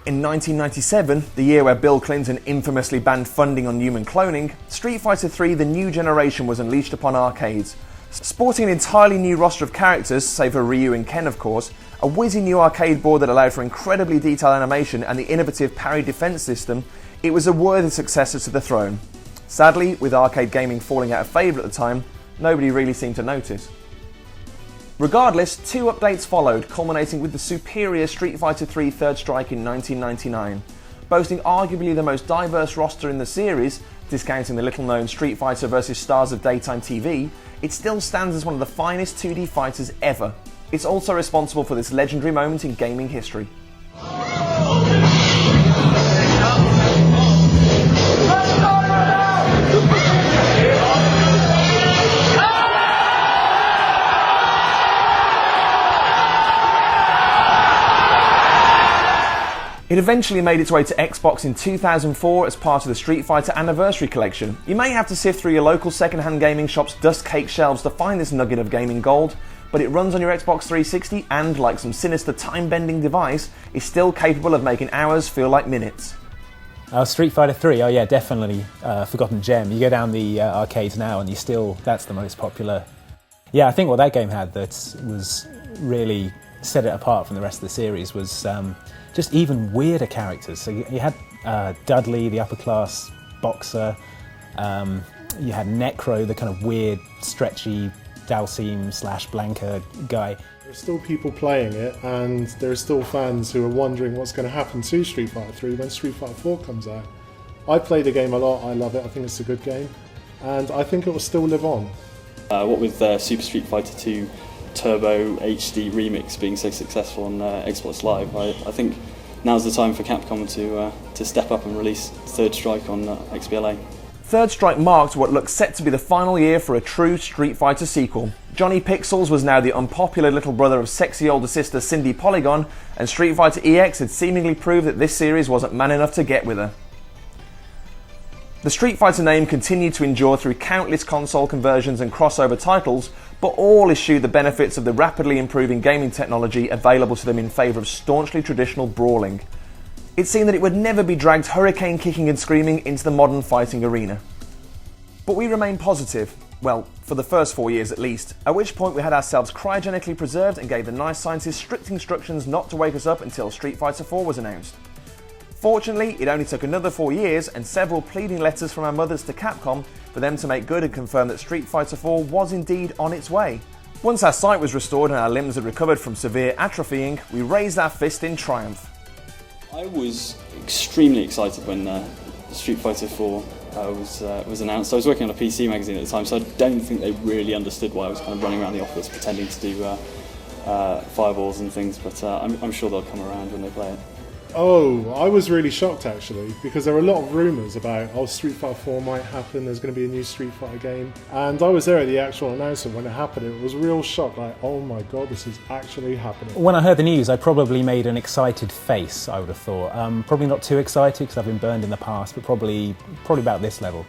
in 1997, the year where Bill Clinton infamously banned funding on human cloning, Street Fighter III The New Generation was unleashed upon arcades. Sporting an entirely new roster of characters, save for Ryu and Ken of course, a whizzy new arcade board that allowed for incredibly detailed animation and the innovative parry defense system, it was a worthy successor to the throne. Sadly, with arcade gaming falling out of favour at the time, nobody really seemed to notice. Regardless, 2 updates followed, culminating with the superior Street Fighter III Third Strike in 1999. Boasting arguably the most diverse roster in the series, discounting the little-known Street Fighter vs Stars of Daytime TV, it still stands as one of the finest 2D fighters ever. It's also responsible for this legendary moment in gaming history. It eventually made its way to Xbox in 2004 as part of the Street Fighter Anniversary Collection. You may have to sift through your local second-hand gaming shop's dust-caked shelves to find this nugget of gaming gold, but it runs on your Xbox 360 and, like some sinister time-bending device, is still capable of making hours feel like minutes. Street Fighter 3, oh yeah, definitely forgotten gem. You go down the arcades now and that's the most popular. Yeah, I think what that game had that was really set it apart from the rest of the series was just even weirder characters. So you had Dudley, the upper-class boxer. You had Necro, the kind of weird, stretchy Dalsim/Blanca guy. There's still people playing it, and there are still fans who are wondering what's going to happen to Street Fighter 3 when Street Fighter 4 comes out. I play the game a lot, I love it, I think it's a good game, and I think it will still live on. What with Super Street Fighter 2 Turbo HD Remix being so successful on Xbox Live, I think now's the time for Capcom to step up and release Third Strike on XBLA. Third Strike marked what looked set to be the final year for a true Street Fighter sequel. Johnny Pixels was now the unpopular little brother of sexy older sister Cindy Polygon, and Street Fighter EX had seemingly proved that this series wasn't man enough to get with her. The Street Fighter name continued to endure through countless console conversions and crossover titles, but all eschewed the benefits of the rapidly improving gaming technology available to them in favour of staunchly traditional brawling. It seemed that it would never be dragged hurricane kicking and screaming into the modern fighting arena. But we remained positive, well, for the first 4 years at least, at which point we had ourselves cryogenically preserved and gave the nice scientists strict instructions not to wake us up until Street Fighter 4 was announced. Fortunately, it only took another 4 years and several pleading letters from our mothers to Capcom for them to make good and confirm that Street Fighter 4 was indeed on its way. Once our sight was restored and our limbs had recovered from severe atrophying, we raised our fist in triumph. I was extremely excited when Street Fighter 4 was announced. I was working on a PC magazine at the time, so I don't think they really understood why I was kind of running around the office pretending to do fireballs and things, but I'm sure they'll come around when they play it. Oh, I was really shocked actually, because there were a lot of rumours about, Street Fighter 4 might happen, there's going to be a new Street Fighter game, and I was there at the actual announcement when it happened. It was a real shock, like, oh my god, this is actually happening. When I heard the news, I probably made an excited face, I would have thought. Probably not too excited, because I've been burned in the past, but probably about this level.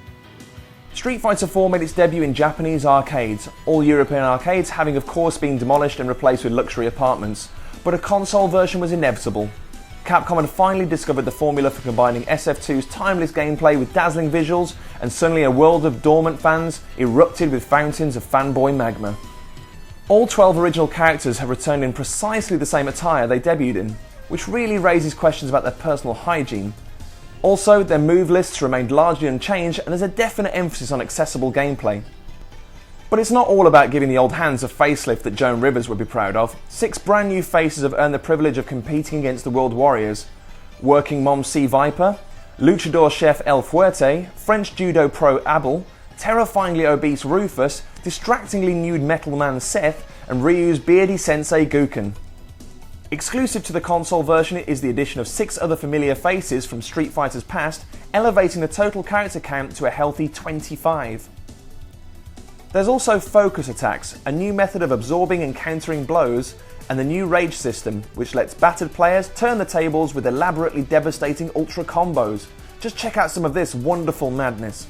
Street Fighter 4 made its debut in Japanese arcades, all European arcades having of course been demolished and replaced with luxury apartments, but a console version was inevitable. Capcom had finally discovered the formula for combining SF2's timeless gameplay with dazzling visuals, and suddenly a world of dormant fans erupted with fountains of fanboy magma. All 12 original characters have returned in precisely the same attire they debuted in, which really raises questions about their personal hygiene. Also, their move lists remained largely unchanged, and there's a definite emphasis on accessible gameplay. But it's not all about giving the old hands a facelift that Joan Rivers would be proud of. 6 brand new faces have earned the privilege of competing against the World Warriors. Working Mom C. Viper, Luchador Chef El Fuerte, French Judo Pro Abel, terrifyingly obese Rufus, distractingly nude Metal Man Seth, and Ryu's beardy sensei Guken. Exclusive to the console version is the addition of 6 other familiar faces from Street Fighter's past, elevating the total character count to a healthy 25. There's also focus attacks, a new method of absorbing and countering blows, and the new rage system, which lets battered players turn the tables with elaborately devastating ultra combos. Just check out some of this wonderful madness.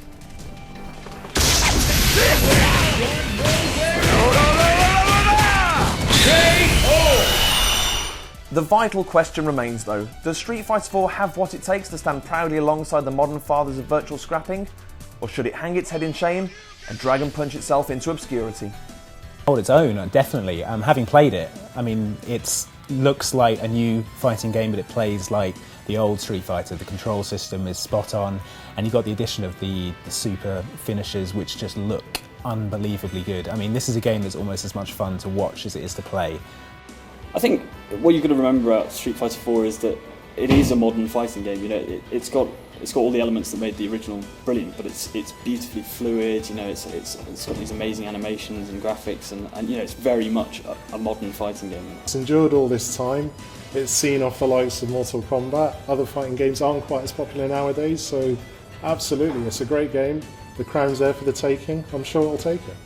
The vital question remains though, does Street Fighter 4 have what it takes to stand proudly alongside the modern fathers of virtual scrapping? Or should it hang its head in shame and dragon punch itself into obscurity? Hold its own, definitely. Having played it, I mean, it looks like a new fighting game, but it plays like the old Street Fighter. The control system is spot on, and you've got the addition of the super finishers, which just look unbelievably good. I mean, this is a game that's almost as much fun to watch as it is to play. I think what you've got to remember about Street Fighter 4 is that it is a modern fighting game. You know, it's got all the elements that made the original brilliant, but it's beautifully fluid. You know, it's got these amazing animations and graphics, and you know, it's very much a modern fighting game. It's endured all this time. It's seen off the likes of Mortal Kombat. Other fighting games aren't quite as popular nowadays, so absolutely, it's a great game. The crown's there for the taking. I'm sure it'll take it.